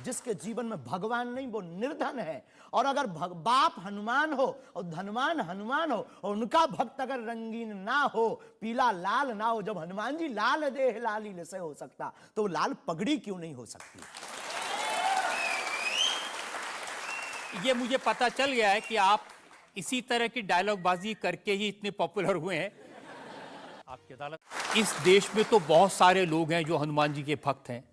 जिसके जीवन में भगवान नहीं वो निर्धन है। और अगर बाप हनुमान हो और धनवान हनुमान हो और उनका भक्त अगर रंगीन ना हो, पीला लाल ना हो, जब हनुमान जी लाल देह लालील से हो सकता तो लाल पगड़ी क्यों नहीं हो सकती? ये मुझे पता चल गया है कि आप इसी तरह की डायलॉग बाजी करके ही इतने पॉपुलर हुए हैं। आपकी अदालत, इस देश में तो बहुत सारे लोग हैं जो हनुमान जी के भक्त हैं,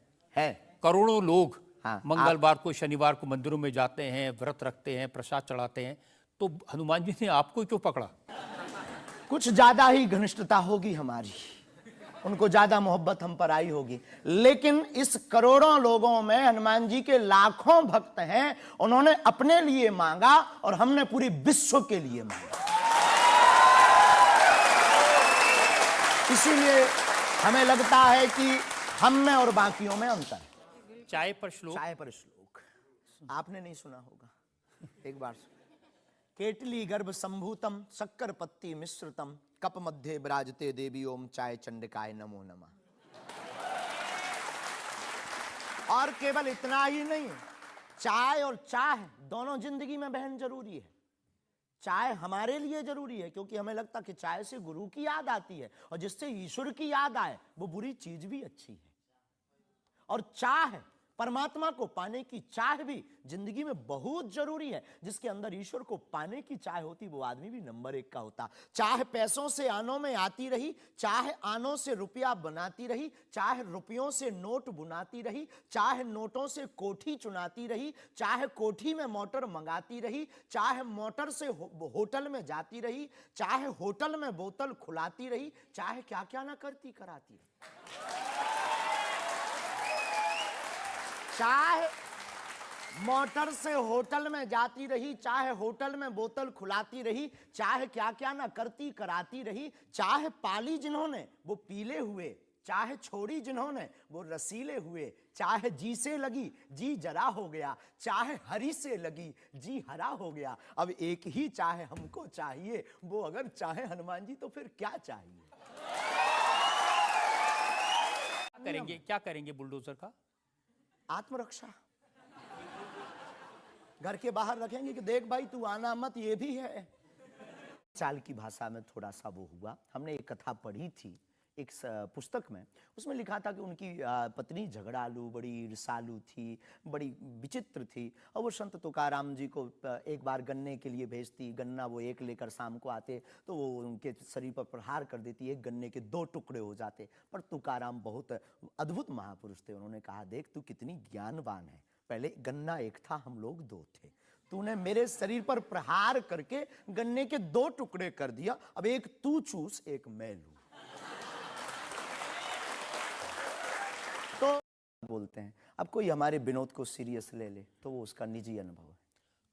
करोड़ों लोग। हाँ, मंगलवार को शनिवार को मंदिरों में जाते हैं, व्रत रखते हैं, प्रसाद चढ़ाते हैं, तो हनुमान जी ने आपको क्यों पकड़ा? कुछ ज्यादा ही घनिष्ठता होगी हमारी, उनको ज्यादा मोहब्बत हम पर आई होगी। लेकिन इस करोड़ों लोगों में हनुमान जी के लाखों भक्त हैं, उन्होंने अपने लिए मांगा और हमने पूरी विश्व के लिए मांगा। इसीलिए हमें लगता है कि हम में और बाकियों में अंतर है। चाय पर श्लोक, चाय पर श्लोक आपने नहीं सुना होगा, एक बार केटली गर्भ संभूतम शक्कर पत्ती मिश्रितम कप मध्य विराजते देवी ओम चाय चंडिकाय नमो नमः। और केवल इतना ही नहीं, चाय और चाह दोनों जिंदगी में बहन जरूरी है। चाय हमारे लिए जरूरी है क्योंकि हमें लगता कि चाय से गुरु की याद आती है, और जिससे ईश्वर की याद आए वो बुरी चीज भी अच्छी है। और चाह, परमात्मा को पाने की चाह भी जिंदगी में बहुत जरूरी है। जिसके अंदर ईश्वर को पाने की चाह होती वो आदमी भी नंबर 1 का होता। चाह पैसों से आनों में आती रही, चाह आनों से रुपया बनाती रही, चाह रुपयों से नोट बुनाती रही, चाह नोटों से कोठी चुनाती रही, चाह कोठी में मोटर मंगाती रही, चाह मोटर से होटल में जाती रही, चाहे होटल में बोतल खुलाती रही, चाहे क्या क्या ना करती कराती रही। चाहे मोटर से होटल में जाती रही, चाहे होटल में बोतल खुलाती रही, चाहे क्या क्या ना करती कराती रही, चाहे पाली जिन्होंने वो पीले हुए, चाहे छोड़ी जिन्होंने वो रसीले हुए, चाहे जी से लगी जी जरा हो गया, चाहे हरी से लगी जी हरा हो गया। अब एक ही चाहे हमको चाहिए, वो अगर चाहे हनुमान जी तो फिर क्या चाहिए? क्या करेंगे बुलडोजर का? आत्मरक्षा। घर के बाहर रखेंगे कि देख भाई तू आना मत, ये भी है। चाल की भाषा में थोड़ा सा वो हुआ। हमने एक कथा पढ़ी थी एक पुस्तक में, उसमें लिखा था कि उनकी पत्नी झगड़ालू, बड़ी ईर्षालु थी, बड़ी विचित्र थी, और वो संत तुकाराम जी को एक बार गन्ने के लिए भेजती। गन्ना वो एक लेकर शाम को आते तो वो उनके शरीर पर प्रहार कर देती, एक गन्ने के 2 टुकड़े हो जाते। पर तुकाराम बहुत अद्भुत महापुरुष थे, उन्होंने कहा देख तू कितनी ज्ञानवान है, पहले गन्ना एक था हम लोग 2 थे, तूने मेरे शरीर पर प्रहार करके गन्ने के 2 टुकड़े कर दिया, अब एक तू चूस एक मैं लूं। तो बोलते हैं अब कोई हमारे विनोद को सीरियस ले ले तो वो उसका निजी अनुभव है।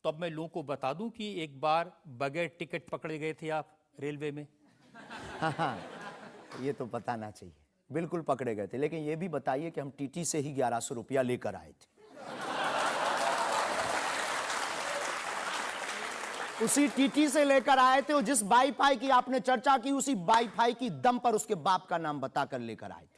तो अब मैं लोगों को बता दूं कि एक बार बगैर टिकट पकड़े गए थे आप रेलवे में। हाँ, ये तो बताना चाहिए, बिल्कुल पकड़े गए थे। लेकिन ये भी बताइए कि हम टीटी से ही 1100 रुपया लेकर आए थे। उसी टीटी से लेकर आए थे, और जिस वाईफाई की आपने चर्चा की उसी वाईफाई की दम पर उसके बाप का नाम बताकर लेकर आए थे।